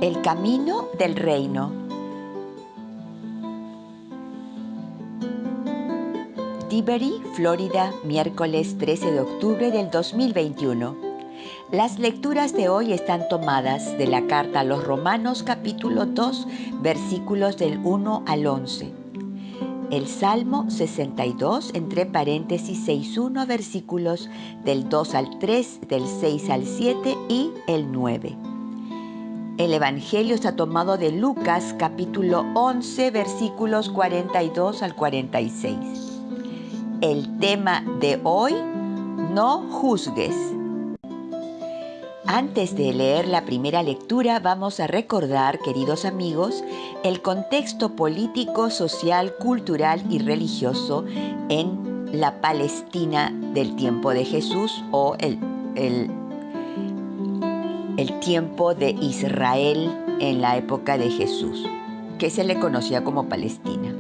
El camino del reino. Dewberry, Florida, miércoles 13 de octubre del 2021. Las lecturas de hoy están tomadas de la carta a los Romanos capítulo 2, versículos del 1 al 11. El Salmo 62, entre paréntesis 6.1, versículos del 2 al 3, del 6 al 7 y el 9. El Evangelio está tomado de Lucas capítulo 11, versículos 42 al 46. El tema de hoy: no juzgues. Antes de leer la primera lectura, vamos a recordar, queridos amigos, el contexto político, social, cultural y religioso en la Palestina del tiempo de Jesús o el tiempo de Israel en la época de Jesús, que se le conocía como Palestina.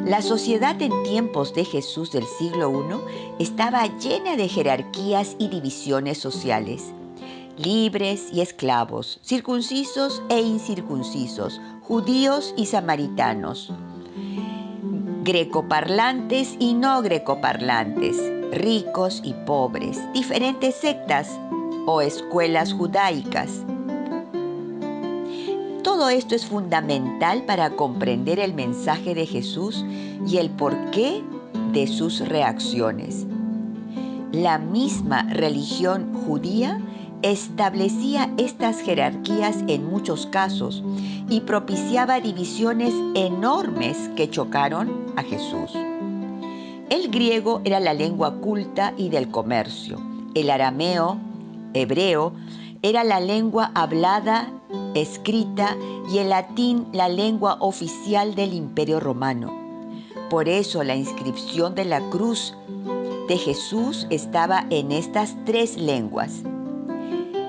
La sociedad en tiempos de Jesús del siglo I estaba llena de jerarquías y divisiones sociales. Libres y esclavos, circuncisos e incircuncisos, judíos y samaritanos, grecoparlantes y no grecoparlantes, ricos y pobres, diferentes sectas o escuelas judaicas. Todo esto es fundamental para comprender el mensaje de Jesús y el porqué de sus reacciones. La misma religión judía establecía estas jerarquías en muchos casos y propiciaba divisiones enormes que chocaron a Jesús. El griego era la lengua culta y del comercio. El arameo, hebreo, era la lengua hablada, escrita, y el latín la lengua oficial del Imperio Romano. Por eso la inscripción de la cruz de Jesús estaba en estas tres lenguas.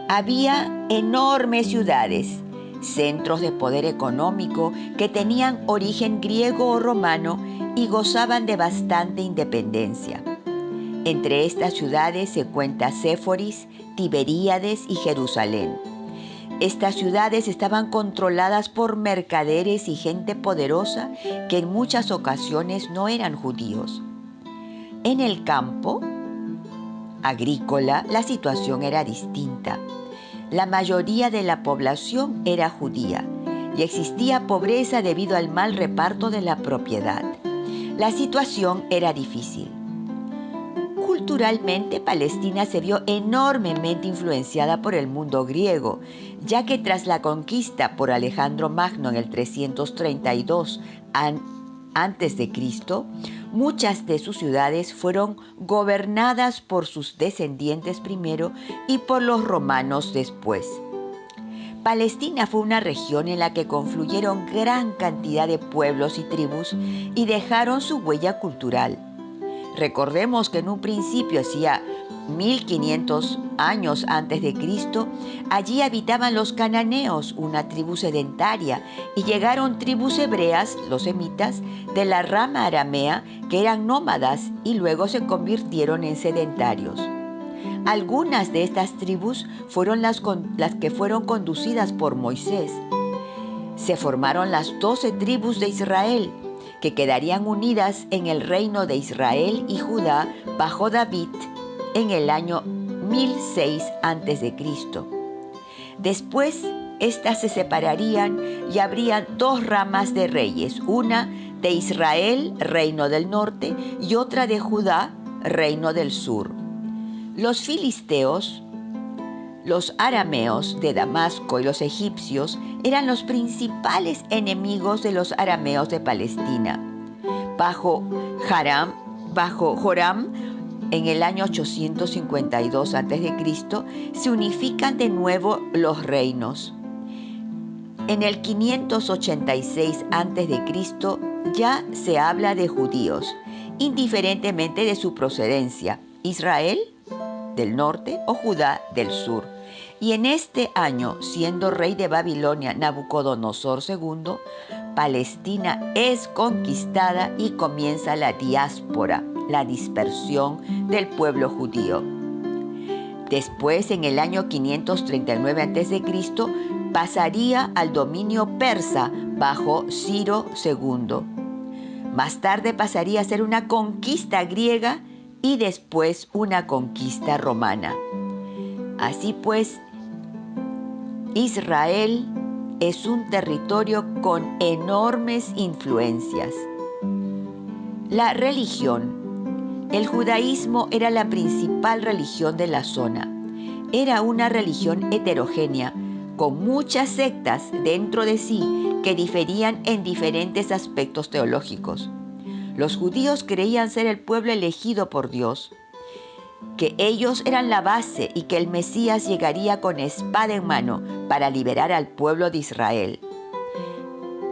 Había enormes ciudades, centros de poder económico que tenían origen griego o romano y gozaban de bastante independencia. Entre estas ciudades se cuenta Séforis, Tiberíades y Jerusalén. Estas ciudades estaban controladas por mercaderes y gente poderosa que en muchas ocasiones no eran judíos. En el campo agrícola, la situación era distinta. La mayoría de la población era judía y existía pobreza debido al mal reparto de la propiedad. La situación era difícil. Culturalmente, Palestina se vio enormemente influenciada por el mundo griego, ya que tras la conquista por Alejandro Magno en el 332 a.C., muchas de sus ciudades fueron gobernadas por sus descendientes primero y por los romanos después. Palestina fue una región en la que confluyeron gran cantidad de pueblos y tribus y dejaron su huella cultural. Recordemos que en un principio, hacía 1500 años antes de Cristo, allí habitaban los cananeos, una tribu sedentaria, y llegaron tribus hebreas, los semitas, de la rama aramea, que eran nómadas y luego se convirtieron en sedentarios. Algunas de estas tribus fueron las que fueron conducidas por Moisés. Se formaron las 12 tribus de Israel, que quedarían unidas en el reino de Israel y Judá bajo David en el año 1006 a.C. Después, estas se separarían y habría dos ramas de reyes, una de Israel, reino del norte, y otra de Judá, reino del sur. Los filisteos, los arameos de Damasco y los egipcios eran los principales enemigos de los arameos de Palestina. Bajo Joram, en el año 852 a.C., se unifican de nuevo los reinos. En el 586 a.C. ya se habla de judíos, indiferentemente de su procedencia, Israel del norte o Judá del sur. Y en este año, siendo rey de Babilonia Nabucodonosor II, Palestina es conquistada y comienza la diáspora, la dispersión del pueblo judío. Después, en el año 539 a.C., pasaría al dominio persa bajo Ciro II. Más tarde pasaría a ser una conquista griega y después una conquista romana. Así pues, Israel es un territorio con enormes influencias. La religión. El judaísmo era la principal religión de la zona. Era una religión heterogénea, con muchas sectas dentro de sí que diferían en diferentes aspectos teológicos. Los judíos creían ser el pueblo elegido por Dios, que ellos eran la base y que el Mesías llegaría con espada en mano para liberar al pueblo de Israel.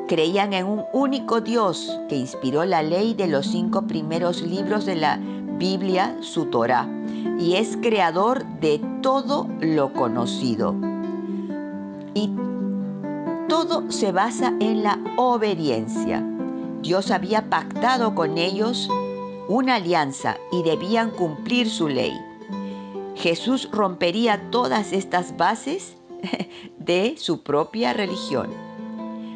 Creían en un único Dios que inspiró la ley de los 5 primeros libros de la Biblia, su Torá, y es creador de todo lo conocido. Y todo se basa en la obediencia. Dios había pactado con ellos una alianza y debían cumplir su ley. Jesús rompería todas estas bases de su propia religión.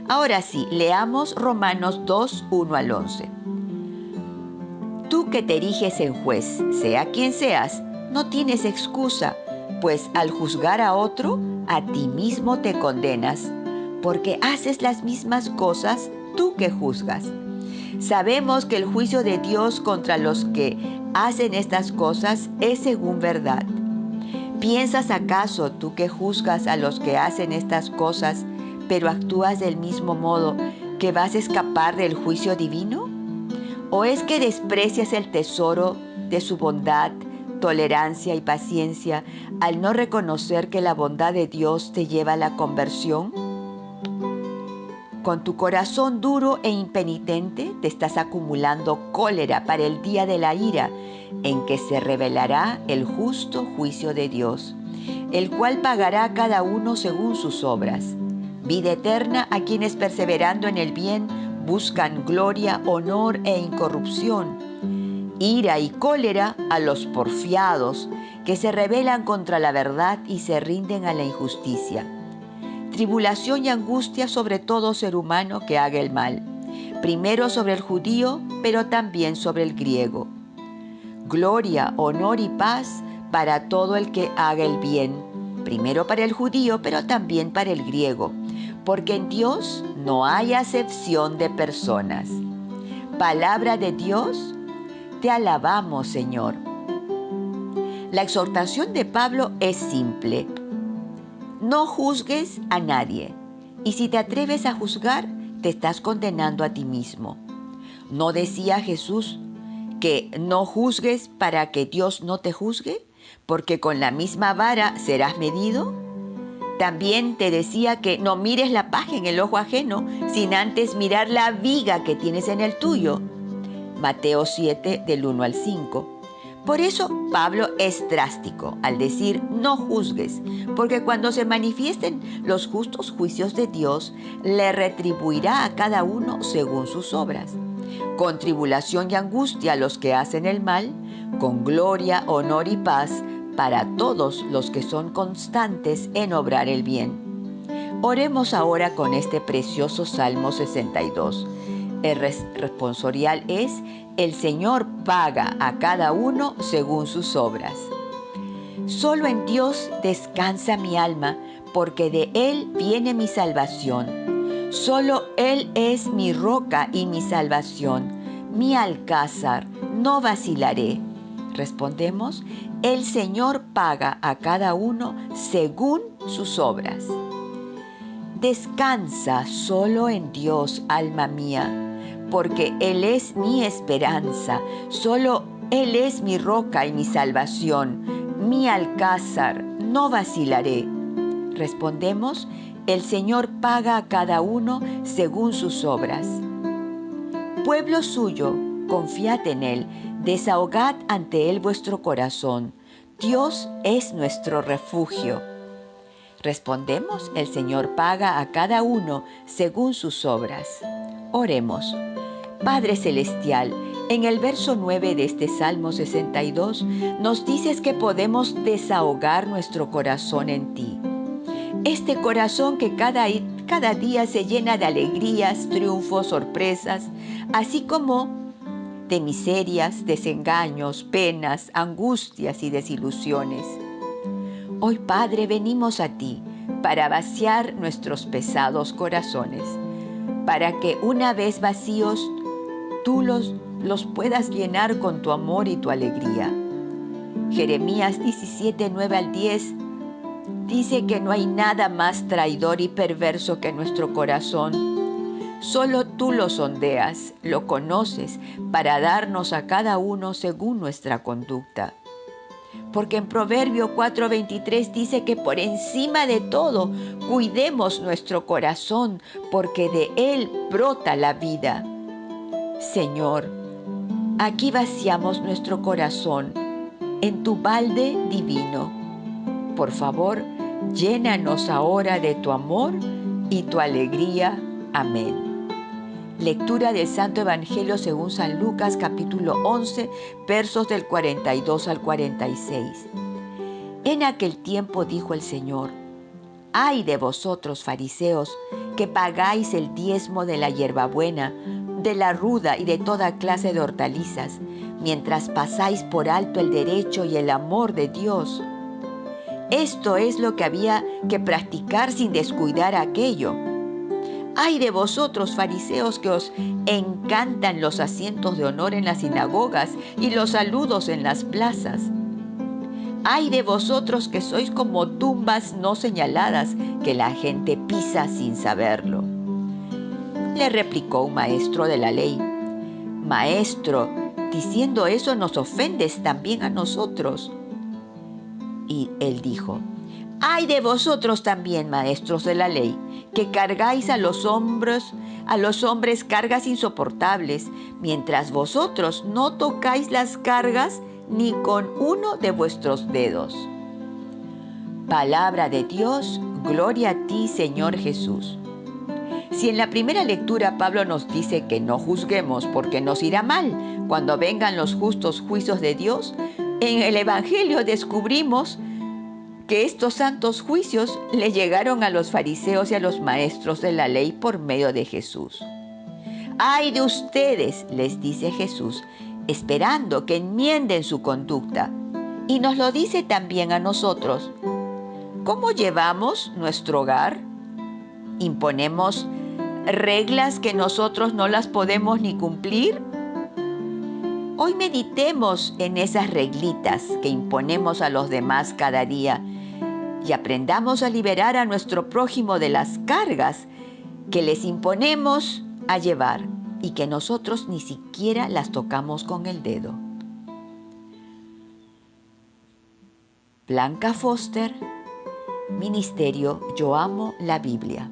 Ahora sí, leamos Romanos 2, 1 al 11. Tú que te eriges en juez, sea quien seas, no tienes excusa, pues al juzgar a otro, a ti mismo te condenas, porque haces las mismas cosas tú que juzgas. Sabemos que el juicio de Dios contra los que hacen estas cosas es según verdad. ¿Piensas acaso tú que juzgas a los que hacen estas cosas, pero actúas del mismo modo, que vas a escapar del juicio divino? ¿O es que desprecias el tesoro de su bondad, tolerancia y paciencia al no reconocer que la bondad de Dios te lleva a la conversión? Con tu corazón duro e impenitente te estás acumulando cólera para el día de la ira, en que se revelará el justo juicio de Dios, el cual pagará a cada uno según sus obras. Vida eterna a quienes perseverando en el bien buscan gloria, honor e incorrupción. Ira y cólera a los porfiados que se rebelan contra la verdad y se rinden a la injusticia. Tribulación y angustia sobre todo ser humano que haga el mal, primero sobre el judío, pero también sobre el griego. Gloria, honor y paz para todo el que haga el bien, primero para el judío, pero también para el griego, porque en Dios no hay acepción de personas. Palabra de Dios, te alabamos, Señor. La exhortación de Pablo es simple. No juzgues a nadie, y si te atreves a juzgar, te estás condenando a ti mismo. ¿No decía Jesús que no juzgues para que Dios no te juzgue? Porque con la misma vara serás medido. También te decía que no mires la paja en el ojo ajeno, sin antes mirar la viga que tienes en el tuyo. Mateo 7, del 1 al 5. Por eso Pablo es drástico al decir no juzgues, porque cuando se manifiesten los justos juicios de Dios, le retribuirá a cada uno según sus obras. Con tribulación y angustia a los que hacen el mal, con gloria, honor y paz para todos los que son constantes en obrar el bien. Oremos ahora con este precioso Salmo 62. El responsorial es: el Señor paga a cada uno según sus obras. Solo en Dios descansa mi alma, porque de Él viene mi salvación. Solo Él es mi roca y mi salvación, mi alcázar, no vacilaré. Respondemos: el Señor paga a cada uno según sus obras. Descansa solo en Dios, alma mía, porque Él es mi esperanza, solo Él es mi roca y mi salvación, mi alcázar, no vacilaré. Respondemos: el Señor paga a cada uno según sus obras. Pueblo suyo, confiad en Él, desahogad ante Él vuestro corazón. Dios es nuestro refugio. Respondemos: el Señor paga a cada uno según sus obras. Oremos. Padre Celestial, en el verso 9 de este Salmo 62, nos dices que podemos desahogar nuestro corazón en ti. Este corazón que cada día se llena de alegrías, triunfos, sorpresas, así como de miserias, desengaños, penas, angustias y desilusiones. Hoy, Padre, venimos a ti para vaciar nuestros pesados corazones, para que una vez vacíos, tú los puedas llenar con tu amor y tu alegría. Jeremías 17, 9 al 10 dice que no hay nada más traidor y perverso que nuestro corazón. Solo tú lo sondeas, lo conoces, para darnos a cada uno según nuestra conducta. Porque en Proverbio 4:23 dice que por encima de todo, cuidemos nuestro corazón, porque de él brota la vida. Señor, aquí vaciamos nuestro corazón en tu balde divino. Por favor, llénanos ahora de tu amor y tu alegría. Amén. Lectura del Santo Evangelio según San Lucas, capítulo 11, versos del 42 al 46. En aquel tiempo dijo el Señor: «Ay de vosotros, fariseos, que pagáis el diezmo de la hierbabuena, de la ruda y de toda clase de hortalizas, mientras pasáis por alto el derecho y el amor de Dios». Esto es lo que había que practicar sin descuidar aquello. ¡Ay de vosotros, fariseos, que os encantan los asientos de honor en las sinagogas y los saludos en las plazas! ¡Ay de vosotros que sois como tumbas no señaladas, que la gente pisa sin saberlo! Le replicó un maestro de la ley: «Maestro, diciendo eso nos ofendes también a nosotros». Y él dijo: «Ay de vosotros también, maestros de la ley, que cargáis a los hombres cargas insoportables, mientras vosotros no tocáis las cargas ni con uno de vuestros dedos». Palabra de Dios, gloria a ti, Señor Jesús. Si en la primera lectura Pablo nos dice que no juzguemos porque nos irá mal cuando vengan los justos juicios de Dios, en el Evangelio descubrimos que estos santos juicios le llegaron a los fariseos y a los maestros de la ley por medio de Jesús. «Ay de ustedes», les dice Jesús, esperando que enmienden su conducta. Y nos lo dice también a nosotros. ¿Cómo llevamos nuestro hogar? ¿Imponemos reglas que nosotros no las podemos ni cumplir? Hoy meditemos en esas reglitas que imponemos a los demás cada día y aprendamos a liberar a nuestro prójimo de las cargas que les imponemos a llevar y que nosotros ni siquiera las tocamos con el dedo. Blanca Foster, Ministerio Yo Amo la Biblia.